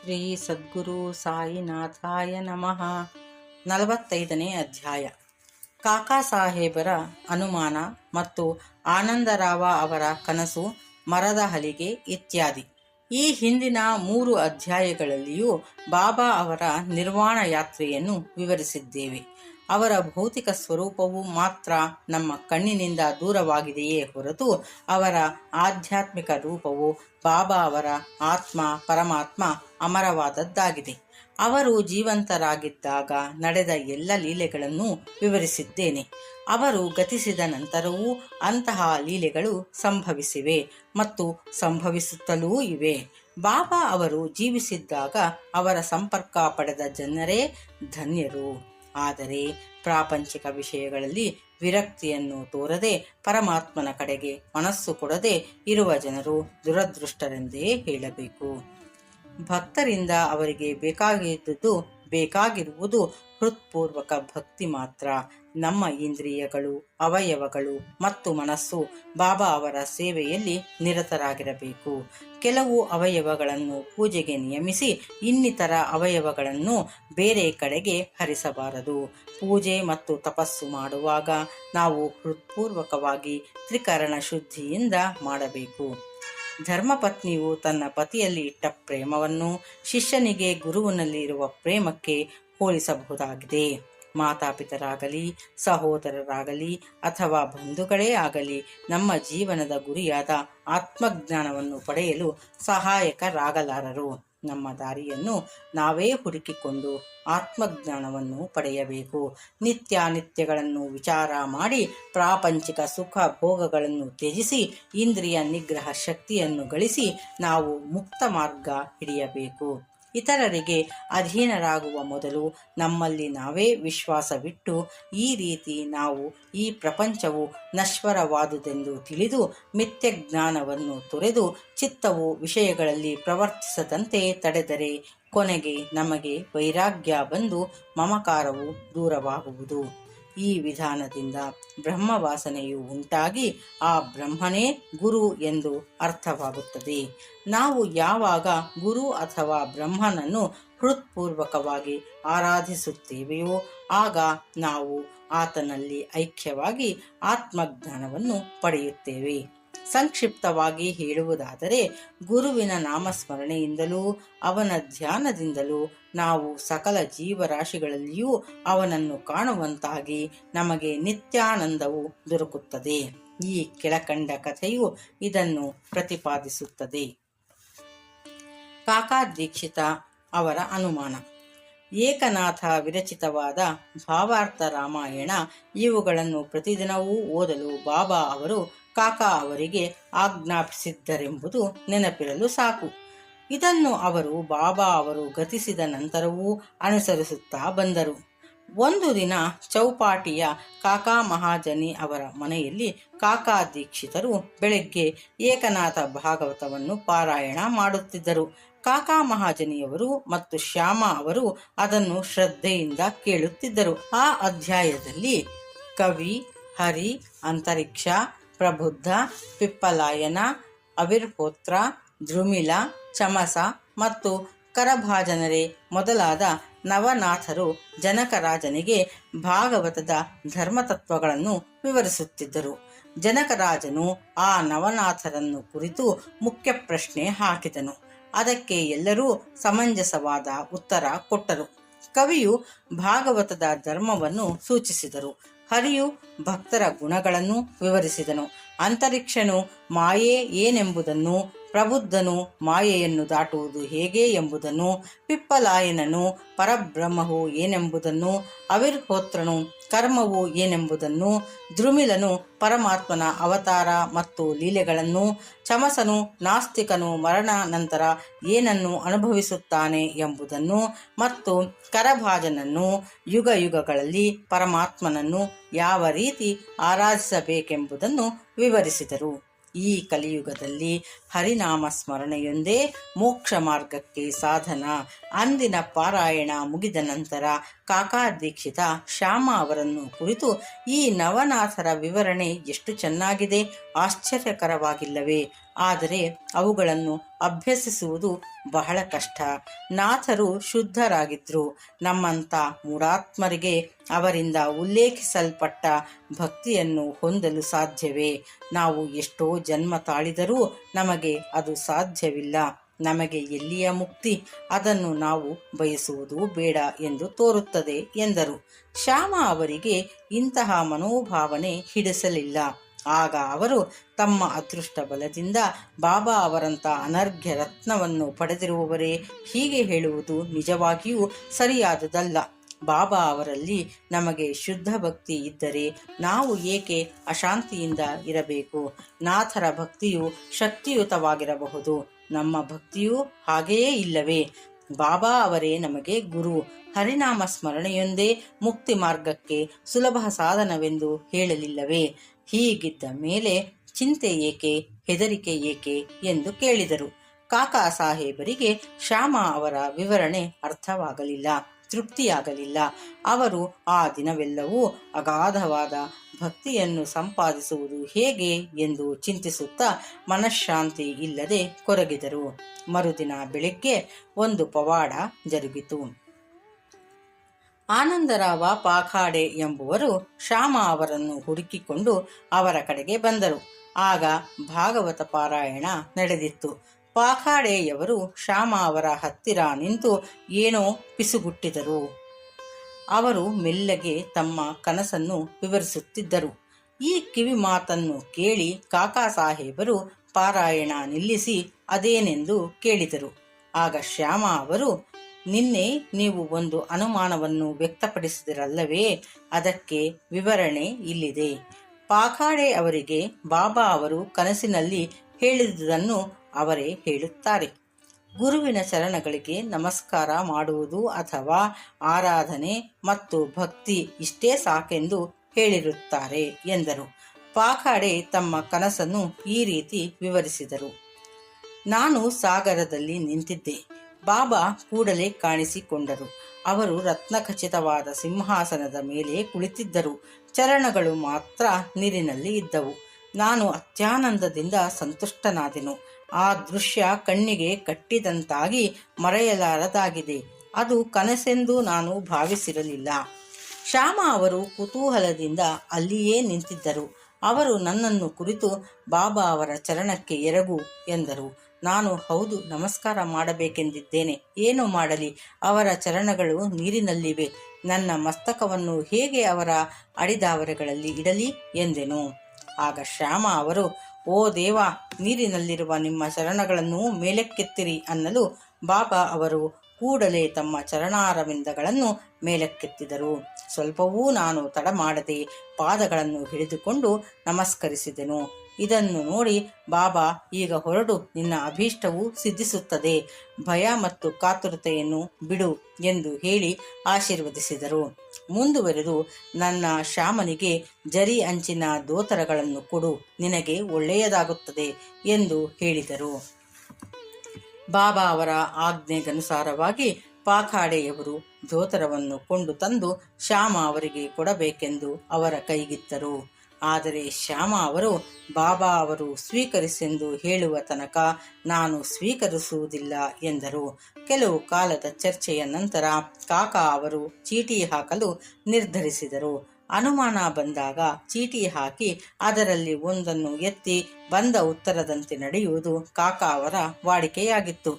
ಶ್ರೀ ಸದ್ಗುರು ಸಾಯಿನಾಥಾಯ ನಮಃ. 45ನೇ ಅಧ್ಯಾಯ. ಕಾಕಾ ಸಾಹೇಬರ ಅನುಮಾನ ಮತ್ತು ಆನಂದರಾವ ಅವರ ಕನಸು, ಮರದ ಹಲಿಗೆ ಇತ್ಯಾದಿ. ಈ ಹಿಂದಿನ 3 ಅಧ್ಯಾಯಗಳಲ್ಲಿಯೂ ಬಾಬಾ ಅವರ ನಿರ್ವಾಣ ಯಾತ್ರೆಯನ್ನು ವಿವರಿಸಿದ್ದೇವೆ. ಅವರ ಭೌತಿಕ ಸ್ವರೂಪವು ಮಾತ್ರ ನಮ್ಮ ಕಣ್ಣಿನಿಂದ ದೂರವಾಗಿದೆಯೇ ಹೊರತು ಅವರ ಆಧ್ಯಾತ್ಮಿಕ ರೂಪವು ಬಾಬಾ ಅವರ ಆತ್ಮ ಪರಮಾತ್ಮ ಅಮರವಾದದ್ದಾಗಿದೆ. ಅವರು ಜೀವಂತರಾಗಿದ್ದಾಗ ನಡೆದ ಎಲ್ಲ ಲೀಲೆಗಳನ್ನು ವಿವರಿಸಿದ್ದೇನೆ. ಅವರು ಗತಿಸಿದ ನಂತರವೂ ಅಂತಹ ಲೀಲೆಗಳು ಸಂಭವಿಸಿವೆ ಮತ್ತು ಸಂಭವಿಸುತ್ತಲೂ ಇವೆ. ಬಾಬಾ ಅವರು ಜೀವಿಸಿದ್ದಾಗ ಅವರ ಸಂಪರ್ಕ ಪಡೆದ ಜನರೇ ಧನ್ಯರು. ಆದರೆ ಪ್ರಾಪಂಚಿಕ ವಿಷಯಗಳಲ್ಲಿ ವಿರಕ್ತಿಯನ್ನು ತೋರದೆ ಪರಮಾತ್ಮನ ಕಡೆಗೆ ಮನಸ್ಸು ಕೊಡದೆ ಇರುವ ಜನರು ದುರದೃಷ್ಟರೆಂದೇ ಹೇಳಬೇಕು. ಭಕ್ತರಿಂದ ಅವರಿಗೆ ಬೇಕಾಗಿರುವುದು ಹೃತ್ಪೂರ್ವಕ ಭಕ್ತಿ ಮಾತ್ರ. ನಮ್ಮ ಇಂದ್ರಿಯಗಳು, ಅವಯವಗಳು ಮತ್ತು ಮನಸ್ಸು ಬಾಬಾ ಅವರ ಸೇವೆಯಲ್ಲಿ ನಿರತರಾಗಿರಬೇಕು. ಕೆಲವು ಅವಯವಗಳನ್ನು ಪೂಜೆಗೆ ನಿಯಮಿಸಿ ಇನ್ನಿತರ ಅವಯವಗಳನ್ನು ಬೇರೆ ಕಡೆಗೆ ಹರಿಸಬಾರದು. ಪೂಜೆ ಮತ್ತು ತಪಸ್ಸು ಮಾಡುವಾಗ ನಾವು ಹೃತ್ಪೂರ್ವಕವಾಗಿ ತ್ರಿಕರಣ ಶುದ್ಧಿಯಿಂದ ಮಾಡಬೇಕು. ಧರ್ಮಪತ್ನಿಯು ತನ್ನ ಪತಿಯಲ್ಲಿ ಇಟ್ಟ ಪ್ರೇಮವನ್ನು ಶಿಷ್ಯನಿಗೆ ಗುರುವಿನಲ್ಲಿ ಇರುವ ಪ್ರೇಮಕ್ಕೆ ಹೋಲಿಸಬಹುದಾಗಿದೆ. ಮಾತಾಪಿತರಾಗಲಿ, ಸಹೋದರರಾಗಲಿ ಅಥವಾ ಬಂಧುಗಳೇ ಆಗಲಿ ನಮ್ಮ ಜೀವನದ ಗುರಿಯಾದ ಆತ್ಮಜ್ಞಾನವನ್ನು ಪಡೆಯಲು ಸಹಾಯಕರಾಗಲಾರರು. ನಮ್ಮ ದಾರಿಯನ್ನು ನಾವೇ ಹುಡುಕಿಕೊಂಡು ಆತ್ಮಜ್ಞಾನವನ್ನು ಪಡೆಯಬೇಕು. ನಿತ್ಯಾನಿತ್ಯಗಳನ್ನು ವಿಚಾರ ಮಾಡಿ ಪ್ರಾಪಂಚಿಕ ಸುಖ ಭೋಗಗಳನ್ನು ತ್ಯಜಿಸಿ ಇಂದ್ರಿಯ ನಿಗ್ರಹ ಶಕ್ತಿಯನ್ನು ಗಳಿಸಿ ನಾವು ಮುಕ್ತ ಮಾರ್ಗ ಹಿಡಿಯಬೇಕು. ಇತರರಿಗೆ ಅಧೀನರಾಗುವ ಮೊದಲು ನಮ್ಮಲ್ಲಿ ನಾವೇ ವಿಶ್ವಾಸವಿಟ್ಟು ಈ ರೀತಿ ನಾವು ಈ ಪ್ರಪಂಚವು ನಶ್ವರವಾದುದೆಂದು ತಿಳಿದು ಮಿಥ್ಯಜ್ಞಾನವನ್ನು ತೊರೆದು ಚಿತ್ತವು ವಿಷಯಗಳಲ್ಲಿ ಪ್ರವರ್ತಿಸದಂತೆ ತಡೆದರೆ ಕೊನೆಗೆ ನಮಗೆ ವೈರಾಗ್ಯ ಬಂದು ಮಮಕಾರವು ದೂರವಾಗುವುದು. ಈ ವಿಧಾನದಿಂದ ಬ್ರಹ್ಮವಾಸನೆಯು ಉಂಟಾಗಿ ಆ ಬ್ರಹ್ಮನೇ ಗುರು ಎಂದು ಅರ್ಥವಾಗುತ್ತದೆ. ನಾವು ಯಾವಾಗ ಗುರು ಅಥವಾ ಬ್ರಹ್ಮನನ್ನು ಹೃತ್ಪೂರ್ವಕವಾಗಿ ಆರಾಧಿಸುತ್ತೇವೆಯೋ ಆಗ ನಾವು ಆತನಲ್ಲಿ ಐಕ್ಯವಾಗಿ ಆತ್ಮಜ್ಞಾನವನ್ನು ಪಡೆಯುತ್ತೇವೆ. ಸಂಕ್ಷಿಪ್ತವಾಗಿ ಹೇಳುವುದಾದರೆ ಗುರುವಿನ ನಾಮಸ್ಮರಣೆಯಿಂದಲೂ ಅವನ ಧ್ಯಾನದಿಂದಲೂ ನಾವು ಸಕಲ ಜೀವರಾಶಿಗಳಲ್ಲಿಯೂ ಅವನನ್ನು ಕಾಣುವಂತಾಗಿ ನಮಗೆ ನಿತ್ಯಾನಂದವು ದೊರಕುತ್ತದೆ. ಈ ಕೆಳಕಂಡ ಕಥೆಯು ಇದನ್ನು ಪ್ರತಿಪಾದಿಸುತ್ತದೆ. ಕಾಕಾ ದೀಕ್ಷಿತ ಅವರ ಅನುಮಾನ. ಏಕನಾಥ ವಿರಚಿತವಾದ ಭಾವಾರ್ಥ ರಾಮಾಯಣ ಇವುಗಳನ್ನು ಪ್ರತಿದಿನವೂ ಓದಲು ಬಾಬಾ ಅವರು ಕಾಕಾ ಅವರಿಗೆ ಆಜ್ಞಾಪಿಸಿದ್ದರೆಂಬುದು ನೆನಪಿರಲು ಸಾಕು. ಇದನ್ನು ಅವರು ಬಾಬಾ ಅವರು ಗತಿಸಿದ ನಂತರವೂ ಅನುಸರಿಸುತ್ತಾ ಬಂದರು. ಒಂದು ದಿನ ಚೌಪಾಟಿಯ ಕಾಕಾ ಮಹಾಜನಿ ಅವರ ಮನೆಯಲ್ಲಿ ಕಾಕಾ ದೀಕ್ಷಿತರು ಬೆಳಗ್ಗೆ ಏಕನಾಥ ಭಾಗವತವನ್ನು ಪಾರಾಯಣ ಮಾಡುತ್ತಿದ್ದರು. ಕಾಕಾ ಮಹಾಜನಿಯವರು ಮತ್ತು ಶ್ಯಾಮ ಅವರು ಅದನ್ನು ಶ್ರದ್ಧೆಯಿಂದ ಕೇಳುತ್ತಿದ್ದರು. ಆ ಅಧ್ಯಾಯದಲ್ಲಿ ಕವಿ, ಹರಿ, ಅಂತರಿಕ್ಷ, ಪ್ರಬುದ್ಧ, ಪಿಪ್ಪಲಾಯನ, ಅವಿರ್ಹೋತ್ರ, ದ್ರುಮಿಲ, ಚಮಸ ಮತ್ತು ಕರಭಾಜನರೇ ಮೊದಲಾದ ನವನಾಥರು ಜನಕರಾಜನಿಗೆ ಭಾಗವತದ ಧರ್ಮತತ್ವಗಳನ್ನು ವಿವರಿಸುತ್ತಿದ್ದರು. ಜನಕರಾಜನು ಆ ನವನಾಥರನ್ನು ಕುರಿತು ಮುಖ್ಯ ಪ್ರಶ್ನೆ ಹಾಕಿದನು. ಅದಕ್ಕೆ ಎಲ್ಲರೂ ಸಮಂಜಸವಾದ ಉತ್ತರ ಕೊಟ್ಟರು. ಕವಿಯು ಭಾಗವತದ ಧರ್ಮವನ್ನು ಸೂಚಿಸಿದರು. ಹರಿಯು ಭಕ್ತರ ಗುಣಗಳನ್ನು ವಿವರಿಸಿದನು. ಅಂತರಿಕ್ಷನು ಮಾಯೆ ಏನೆಂಬುದನ್ನು, ಪ್ರಬುದ್ಧನು ಮಾಯೆಯನ್ನು ದಾಟುವುದು ಹೇಗೆ ಎಂಬುದನ್ನು, ಪಿಪ್ಪಲಾಯನನು ಪರಬ್ರಹ್ಮವು ಏನೆಂಬುದನ್ನು, ಅವಿರ್ಹೋತ್ರನು ಕರ್ಮವು ಏನೆಂಬುದನ್ನು, ದ್ರುಮಿಲನು ಪರಮಾತ್ಮನ ಅವತಾರ ಮತ್ತು ಲೀಲೆಗಳನ್ನು, ಚಮಸನು ನಾಸ್ತಿಕನು ಮರಣ ನಂತರ ಏನನ್ನು ಅನುಭವಿಸುತ್ತಾನೆ ಎಂಬುದನ್ನು ಮತ್ತು ಕರಭಾಜನನ್ನು ಯುಗ ಯುಗಗಳಲ್ಲಿ ಪರಮಾತ್ಮನನ್ನು ಯಾವ ರೀತಿ ಆರಾಧಿಸಬೇಕೆಂಬುದನ್ನು ವಿವರಿಸಿದರು. ಈ ಕಲಿಯುಗದಲ್ಲಿ ಹರಿನಾಮ ಸ್ಮರಣೆಯೊಂದೇ ಮೋಕ್ಷ ಮಾರ್ಗಕ್ಕೆ ಸಾಧನ. ಅಂದಿನ ಪಾರಾಯಣ ಮುಗಿದ ನಂತರ ಕಾಕಾ ದೀಕ್ಷಿತ ಶ್ಯಾಮ ಅವರನ್ನು ಕುರಿತು, ಈ ನವನಾಥರ ವಿವರಣೆ ಎಷ್ಟು ಚೆನ್ನಾಗಿದೆ, ಆಶ್ಚರ್ಯಕರವಾಗಿಲ್ಲವೇ? ಆದರೆ ಅವುಗಳನ್ನು ಅಭ್ಯಸಿಸುವುದು ಬಹಳ ಕಷ್ಟ. ನಾಥರು ಶುದ್ಧರಾಗಿದ್ರು. ನಮ್ಮಂಥ ಮೂಢಾತ್ಮರಿಗೆ ಅವರಿಂದ ಉಲ್ಲೇಖಿಸಲ್ಪಟ್ಟ ಭಕ್ತಿಯನ್ನು ಹೊಂದಲು ಸಾಧ್ಯವೇ? ನಾವು ಎಷ್ಟೋ ಜನ್ಮ ತಾಳಿದರೂ ನಮಗೆ ಅದು ಸಾಧ್ಯವಿಲ್ಲ. ನಮಗೆ ಎಲ್ಲಿಯ ಮುಕ್ತಿ? ಅದನ್ನು ನಾವು ಬಯಸುವುದು ಬೇಡ ಎಂದು ತೋರುತ್ತದೆ ಎಂದರು. ಶ್ಯಾಮ ಅವರಿಗೆ ಇಂತಹ ಮನೋಭಾವನೆ ಹಿಡಿಸಲಿಲ್ಲ. ಆಗ ಅವರು ತಮ್ಮ ಅದೃಷ್ಟ ಬಲದಿಂದ ಬಾಬಾ ಅವರಂಥ ಅನರ್ಘ್ಯ ರತ್ನವನ್ನು ಪಡೆದಿರುವವರೇ, ಹೀಗೆ ಹೇಳುವುದು ನಿಜವಾಗಿಯೂ ಸರಿಯಾದುದಲ್ಲ. ಬಾಬಾ ಅವರಲ್ಲಿ ನಮಗೆ ಶುದ್ಧ ಭಕ್ತಿ ಇದ್ದರೆ ನಾವು ಏಕೆ ಅಶಾಂತಿಯಿಂದ ಇರಬೇಕು? ನಾಥರ ಭಕ್ತಿಯು ಶಕ್ತಿಯುತವಾಗಿರಬಹುದು, ನಮ್ಮ ಭಕ್ತಿಯೂ ಹಾಗೆಯೇ ಇಲ್ಲವೇ? ಬಾಬಾ ಅವರೇ ನಮಗೆ ಗುರು. ಹರಿನಾಮ ಸ್ಮರಣೆಯೊಂದೇ ಮುಕ್ತಿ ಮಾರ್ಗಕ್ಕೆ ಸುಲಭ ಸಾಧನವೆಂದು ಹೇಳಲಿಲ್ಲವೇ? ಹೀಗಿದ್ದ ಮೇಲೆ ಚಿಂತೆ ಏಕೆ, ಹೆದರಿಕೆ ಏಕೆ ಎಂದು ಕೇಳಿದರು. ಕಾಕಾ ಸಾಹೇಬರಿಗೆ ಶ್ಯಾಮ ಅವರ ವಿವರಣೆ ಅರ್ಥವಾಗಲಿಲ್ಲ, ತೃಪ್ತಿಯಾಗಲಿಲ್ಲ. ಅವರು ಆ ದಿನವೆಲ್ಲವೂ ಅಗಾಧವಾದ ಭಕ್ತಿಯನ್ನು ಸಂಪಾದಿಸುವುದು ಹೇಗೆ ಎಂದು ಚಿಂತಿಸುತ್ತಾ ಮನಃಶಾಂತಿ ಇಲ್ಲದೆ ಕೊರಗಿದರು. ಮರುದಿನ ಬೆಳಿಗ್ಗೆ ಒಂದು ಪವಾಡ ಜರುಗಿತು. ಆನಂದರಾವ ಪಾಖಾಡೆ ಎಂಬುವರು ಶ್ಯಾಮ ಅವರನ್ನು ಹುಡುಕಿಕೊಂಡು ಅವರ ಕಡೆಗೆ ಬಂದರು. ಆಗ ಭಾಗವತ ಪಾರಾಯಣ ನಡೆದಿತ್ತು. ಪಾಖಾಡೆಯವರು ಶ್ಯಾಮ ಅವರ ಹತ್ತಿರ ನಿಂತು ಏನೋ ಪಿಸುಗುಟ್ಟಿದರು. ಅವರು ಮೆಲ್ಲಗೆ ತಮ್ಮ ಕನಸನ್ನು ವಿವರಿಸುತ್ತಿದ್ದರು. ಈ ಕಿವಿ ಮಾತನ್ನು ಕೇಳಿ ಕಾಕಾ ಸಾಹೇಬರು ಪಾರಾಯಣ ನಿಲ್ಲಿಸಿ ಅದೇನೆಂದು ಕೇಳಿದರು. ಆಗ ಶ್ಯಾಮ ಅವರು, ನಿನ್ನೆ ನೀವು ಒಂದು ಅನುಮಾನವನ್ನು ವ್ಯಕ್ತಪಡಿಸಿದಿರಲ್ಲವೇ? ಅದಕ್ಕೆ ವಿವರಣೆ ಇಲ್ಲಿದೆ. ಪಾಖಾಡೆ ಅವರಿಗೆ ಬಾಬಾ ಅವರು ಕನಸಿನಲ್ಲಿ ಹೇಳಿದುದನ್ನು ಅವರೇ ಹೇಳುತ್ತಾರೆ. ಗುರುವಿನ ಚರಣಗಳಿಗೆ ನಮಸ್ಕಾರ ಮಾಡುವುದು ಅಥವಾ ಆರಾಧನೆ ಮತ್ತು ಭಕ್ತಿ ಇಷ್ಟೇ ಸಾಕೆಂದು ಹೇಳಿರುತ್ತಾರೆ ಎಂದರು. ಪಾಖಾಡೆ ತಮ್ಮ ಕನಸನ್ನು ಈ ರೀತಿ ವಿವರಿಸಿದರು. ನಾನು ಸಾಗರದಲ್ಲಿ ನಿಂತಿದ್ದೆ. ಬಾಬಾ ಕೂಡಲೇ ಕಾಣಿಸಿಕೊಂಡರು. ಅವರು ರತ್ನಖಚಿತವಾದ ಸಿಂಹಾಸನದ ಮೇಲೆ ಕುಳಿತಿದ್ದರು. ಚರಣಗಳು ಮಾತ್ರ ನೀರಿನಲ್ಲಿ ಇದ್ದವು. ನಾನು ಅತ್ಯಾನಂದದಿಂದ ಸಂತುಷ್ಟನಾದೆನು. ಆ ದೃಶ್ಯ ಕಣ್ಣಿಗೆ ಕಟ್ಟಿದಂತಾಗಿ ಮರೆಯಲಾರದಾಗಿದೆ. ಅದು ಕನಸೆಂದು ನಾನು ಭಾವಿಸಿರಲಿಲ್ಲ. ಶ್ಯಾಮ ಅವರು ಕುತೂಹಲದಿಂದ ಅಲ್ಲಿಯೇ ನಿಂತಿದ್ದರು. ಅವರು ನನ್ನನ್ನು ಕುರಿತು ಬಾಬಾ ಅವರ ಚರಣಕ್ಕೆ ಎರಗು ಎಂದರು. ನಾನು ಹೌದು, ನಮಸ್ಕಾರ ಮಾಡಬೇಕೆಂದಿದ್ದೇನೆ. ಏನು ಮಾಡಲಿ? ಅವರ ಚರಣಗಳು ನೀರಿನಲ್ಲಿವೆ. ನನ್ನ ಮಸ್ತಕವನ್ನು ಹೇಗೆ ಅವರ ಅಡಿದಾವರೆಗಳಲ್ಲಿ ಇಡಲಿ ಎಂದೆನು. ಆಗ ಶ್ಯಾಮ ಅವರು, ಓ ದೇವ, ನೀರಿನಲ್ಲಿರುವ ನಿಮ್ಮ ಚರಣಗಳನ್ನು ಮೇಲಕ್ಕೆತ್ತಿರಿ ಅನ್ನಲು ಬಾಬಾ ಅವರು ಕೂಡಲೇ ತಮ್ಮ ಚರಣಾರವಿಂದಗಳನ್ನು ಮೇಲಕ್ಕೆತ್ತಿದರು. ಸ್ವಲ್ಪವೂ ನಾನು ತಡ ಮಾಡದೆ ಪಾದಗಳನ್ನು ಹಿಡಿದುಕೊಂಡು ನಮಸ್ಕರಿಸಿದೆನು. ಇದನ್ನು ನೋಡಿ ಬಾಬಾ, ಈಗ ಹೊರಡು, ನಿನ್ನ ಅಭೀಷ್ಟವು ಸಿದ್ಧಿಸುತ್ತದೆ, ಭಯ ಮತ್ತು ಕಾತುರತೆಯನ್ನು ಬಿಡು ಎಂದು ಹೇಳಿ ಆಶೀರ್ವದಿಸಿದರು. ಮುಂದುವರೆದು, ನನ್ನ ಶ್ಯಾಮನಿಗೆ ಜರಿ ಅಂಚಿನ ದೋತರಗಳನ್ನು ಕೊಡು, ನಿನಗೆ ಒಳ್ಳೆಯದಾಗುತ್ತದೆ ಎಂದು ಹೇಳಿದರು. ಬಾಬಾ ಅವರ ಆಜ್ಞೆಗನುಸಾರವಾಗಿ ಪಾಖಾಡೆಯವರು ಧೋತರವನ್ನು ಕೊಂಡು ತಂದು ಶ್ಯಾಮ ಅವರಿಗೆ ಕೊಡಬೇಕೆಂದು ಅವರ ಕೈಗಿತ್ತರು. ಆದರೆ ಶ್ಯಾಮ ಅವರು, ಬಾಬಾ ಅವರು ಸ್ವೀಕರಿಸೆಂದು ಹೇಳುವ ತನಕ ನಾನು ಸ್ವೀಕರಿಸುವುದಿಲ್ಲ ಎಂದರು. ಕೆಲವು ಕಾಲದ ಚರ್ಚೆಯ ನಂತರ ಕಾಕಾ ಅವರು ಚೀಟಿ ಹಾಕಲು ನಿರ್ಧರಿಸಿದರು. ಅನುಮಾನ ಬಂದಾಗ ಚೀಟಿ ಹಾಕಿ ಅದರಲ್ಲಿ ಒಂದನ್ನು ಎತ್ತಿ ಬಂದ ಉತ್ತರದಂತೆ ನಡೆಯುವುದು ಕಾಕಾ ಅವರ ವಾಡಿಕೆಯಾಗಿತ್ತು.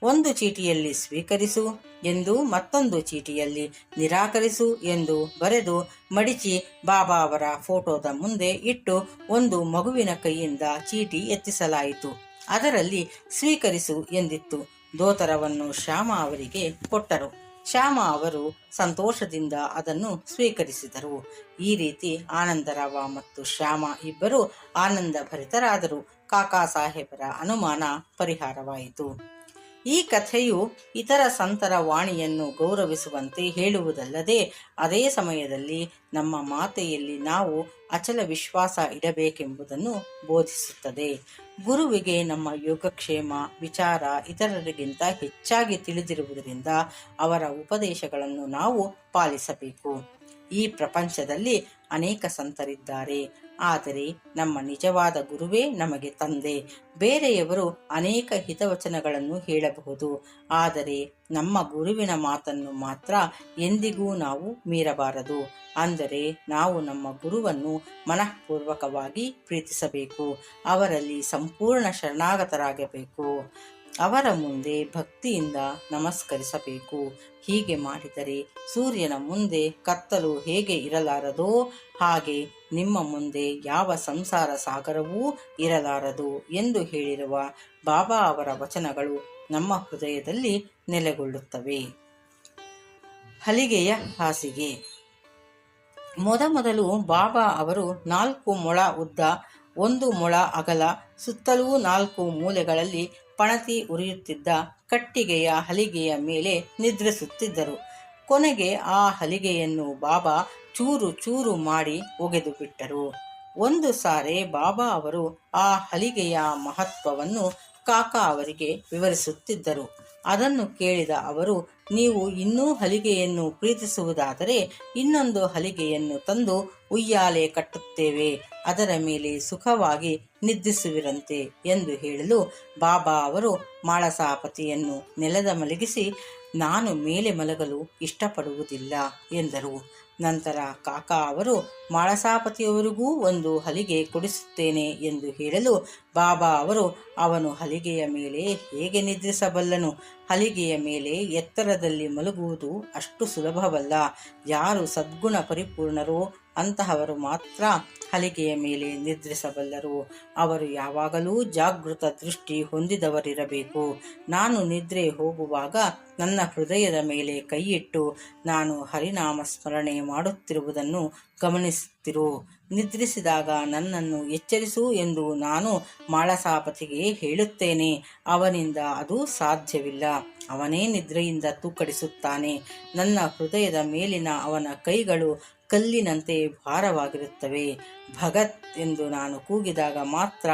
ಒಂದು ಚೀಟಿಯಲ್ಲಿ ಸ್ವೀಕರಿಸು ಎಂದು, ಮತ್ತೊಂದು ಚೀಟಿಯಲ್ಲಿ ನಿರಾಕರಿಸು ಎಂದು ಬರೆದು ಮಡಿಚಿ ಬಾಬಾ ಅವರ ಫೋಟೋದ ಮುಂದೆ ಇಟ್ಟು ಒಂದು ಮಗುವಿನ ಕೈಯಿಂದ ಚೀಟಿ ಎತ್ತಿಸಲಾಯಿತು. ಅದರಲ್ಲಿ ಸ್ವೀಕರಿಸು ಎಂದಿತ್ತು. ದೋತರವನ್ನು ಶ್ಯಾಮ ಅವರಿಗೆ ಕೊಟ್ಟರು. ಶ್ಯಾಮ ಅವರು ಸಂತೋಷದಿಂದ ಅದನ್ನು ಸ್ವೀಕರಿಸಿದರು. ಈ ರೀತಿ ಆನಂದರಾವ ಮತ್ತು ಶ್ಯಾಮ ಇಬ್ಬರು ಆನಂದ ಭರಿತರಾದರು. ಕಾಕಾ ಸಾಹೇಬರ ಅನುಮಾನ ಪರಿಹಾರವಾಯಿತು. ಈ ಕಥೆಯು ಇತರ ಸಂತರ ವಾಣಿಯನ್ನು ಗೌರವಿಸುವಂತೆ ಹೇಳುವುದಲ್ಲದೆ ಅದೇ ಸಮಯದಲ್ಲಿ ನಮ್ಮ ಮಾತೆಯಲ್ಲಿ ನಾವು ಅಚಲ ವಿಶ್ವಾಸ ಇಡಬೇಕೆಂಬುದನ್ನು ಬೋಧಿಸುತ್ತದೆ. ಗುರುವಿಗೆ ನಮ್ಮ ಯೋಗಕ್ಷೇಮ ವಿಚಾರ ಇತರರಿಗಿಂತ ಹೆಚ್ಚಾಗಿ ತಿಳಿದಿರುವುದರಿಂದ ಅವರ ಉಪದೇಶಗಳನ್ನು ನಾವು ಪಾಲಿಸಬೇಕು. ಈ ಪ್ರಪಂಚದಲ್ಲಿ ಅನೇಕ ಸಂತರಿದ್ದಾರೆ, ಆದರೆ ನಮ್ಮ ನಿಜವಾದ ಗುರುವೇ ನಮಗೆ ತಂದೆ. ಬೇರೆಯವರು ಅನೇಕ ಹಿತವಚನಗಳನ್ನು ಹೇಳಬಹುದು, ಆದರೆ ನಮ್ಮ ಗುರುವಿನ ಮಾತನ್ನು ಮಾತ್ರ ಎಂದಿಗೂ ನಾವು ಮೀರಬಾರದು. ಅಂದರೆ ನಾವು ನಮ್ಮ ಗುರುವನ್ನು ಮನಃಪೂರ್ವಕವಾಗಿ ಪ್ರೀತಿಸಬೇಕು, ಅವರಲ್ಲಿ ಸಂಪೂರ್ಣ ಶರಣಾಗತರಾಗಬೇಕು, ಅವರ ಮುಂದೆ ಭಕ್ತಿಯಿಂದ ನಮಸ್ಕರಿಸಬೇಕು. ಹೀಗೆ ಮಾಡಿದರೆ ಸೂರ್ಯನ ಮುಂದೆ ಕತ್ತಲು ಹೇಗೆ ಇರಲಾರದೋ ಹಾಗೆ ನಿಮ್ಮ ಮುಂದೆ ಯಾವ ಸಂಸಾರ ಸಾಗರವೂ ಇರಲಾರದು ಎಂದು ಹೇಳಿರುವ ಬಾಬಾ ಅವರ ವಚನಗಳು ನಮ್ಮ ಹೃದಯದಲ್ಲಿ ನೆಲೆಗೊಳ್ಳುತ್ತವೆ. ಹಲಿಗೆಯ ಹಾಸಿಗೆ. ಮೊದಮೊದಲು ಬಾಬಾ ಅವರು 4 ಮೊಳ ಉದ್ದ, 1 ಮೊಳ ಅಗಲ, ಸುತ್ತಲೂ 4 ಮೂಲೆಗಳಲ್ಲಿ ಪಣತಿ ಉರಿಯುತ್ತಿದ್ದ ಕಟ್ಟಿಗೆಯ ಹಲಿಗೆಯ ಮೇಲೆ ನಿದ್ರಿಸುತ್ತಿದ್ದರು. ಕೊನೆಗೆ ಆ ಹಲಿಗೆಯನ್ನು ಬಾಬಾ ಚೂರು ಚೂರು ಮಾಡಿ ಒಗೆದು ಬಿಟ್ಟರು. ಒಂದು ಸಾರಿ ಬಾಬಾ ಅವರು ಆ ಹಲಿಗೆಯ ಮಹತ್ವವನ್ನು ಕಾಕಾ ಅವರಿಗೆ ವಿವರಿಸುತ್ತಿದ್ದರು. ಅದನ್ನು ಕೇಳಿದ ಅವರು, ನೀವು ಇನ್ನೂ ಹಲಿಗೆಯನ್ನು ಪ್ರೀತಿಸುವುದಾದರೆ ಇನ್ನೊಂದು ಹಲಿಗೆಯನ್ನು ತಂದು ಉಯ್ಯಾಲೆ ಕಟ್ಟುತ್ತೇವೆ, ಅದರ ಮೇಲೆ ಸುಖವಾಗಿ ನಿದ್ರಿಸುವಿರಂತೆ ಎಂದು ಹೇಳಲು ಬಾಬಾ ಅವರು ಮಾಳಸಾಪತಿಯನ್ನು ನೆಲದ ಮಲಗಿಸಿ, ನಾನು ಮೇಲೆ ಮಲಗಲು ಇಷ್ಟಪಡುವುದಿಲ್ಲ ಎಂದರು. ನಂತರ ಕಾಕಾ ಅವರು ಮಾಳಸಾಪತಿಯವರಿಗೂ ಒಂದು ಹಲಿಗೆ ಕೊಡಿಸುತ್ತೇನೆ ಎಂದು ಹೇಳಲು ಬಾಬಾ ಅವರು, ಅವನು ಹಲಿಗೆಯ ಮೇಲೆ ಹೇಗೆ ನಿದ್ರಿಸಬಲ್ಲನು? ಹಲಿಗೆಯ ಮೇಲೆ ಎತ್ತರದಲ್ಲಿ ಮಲಗುವುದು ಅಷ್ಟು ಸುಲಭವಲ್ಲ. ಯಾರು ಸದ್ಗುಣ ಪರಿಪೂರ್ಣರೋ ಅಂತಹವರು ಮಾತ್ರ ಹಲಿಗೆಯ ಮೇಲೆ ನಿದ್ರಿಸಬಲ್ಲರು. ಅವರು ಯಾವಾಗಲೂ ಜಾಗೃತ ದೃಷ್ಟಿ ಹೊಂದಿದವರಿರಬೇಕು. ನಾನು ನಿದ್ರೆ ಹೋಗುವಾಗ ನನ್ನ ಹೃದಯದ ಮೇಲೆ ಕೈಯಿಟ್ಟು ನಾನು ಹರಿನಾಮ ಸ್ಮರಣೆ ಮಾಡುತ್ತಿರುವುದನ್ನು ಗಮನಿಸುತ್ತಿರು. ನಿದ್ರಿಸಿದಾಗ ನನ್ನನ್ನು ಎಚ್ಚರಿಸು ಎಂದು ನಾನು ಮಾಳಸಾಪತಿಗೆ ಹೇಳುತ್ತೇನೆ. ಅವನಿಂದ ಅದು ಸಾಧ್ಯವಿಲ್ಲ. ಅವನೇ ನಿದ್ರೆಯಿಂದ ತೂಕಡಿಸುತ್ತಾನೆ. ನನ್ನ ಹೃದಯದ ಮೇಲಿನ ಅವನ ಕೈಗಳು ಕಲ್ಲಿನಂತೆ ಭಾರವಾಗಿರುತ್ತವೆ. ಭಗತ್ ಎಂದು ನಾನು ಕೂಗಿದಾಗ ಮಾತ್ರ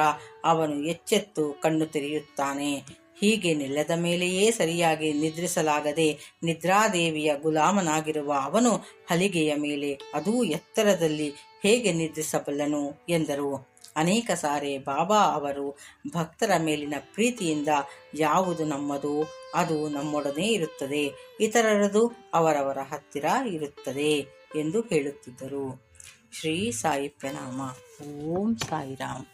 ಅವನು ಎಚ್ಚೆತ್ತು ಕಣ್ಣು ತೆರೆಯುತ್ತಾನೆ. ಹೀಗೆ ನೆಲದ ಮೇಲೆಯೇ ಸರಿಯಾಗಿ ನಿದ್ರಿಸಲಾಗದೆ ನಿದ್ರಾದೇವಿಯ ಗುಲಾಮನಾಗಿರುವ ಅವನು ಹಲಿಗೆಯ ಮೇಲೆ, ಅದೂ ಎತ್ತರದಲ್ಲಿ, ಹೇಗೆ ನಿದ್ರಿಸಬಲ್ಲನು ಎಂದರು. ಅನೇಕ ಸಾರಿ ಬಾಬಾ ಅವರು ಭಕ್ತರ ಮೇಲಿನ ಪ್ರೀತಿಯಿಂದ ಯಾವುದು ನಮ್ಮದು ಅದು ನಮ್ಮೊಡನೆ ಇರುತ್ತದೆ, ಇತರರದು ಅವರವರ ಹತ್ತಿರ ಇರುತ್ತದೆ ಎಂದು ಹೇಳುತ್ತಿದ್ದರು. ಶ್ರೀ ಸಾಯಿ ಪ್ರಣಾಮ. ಓಂ ಸಾಯಿರಾಮ್.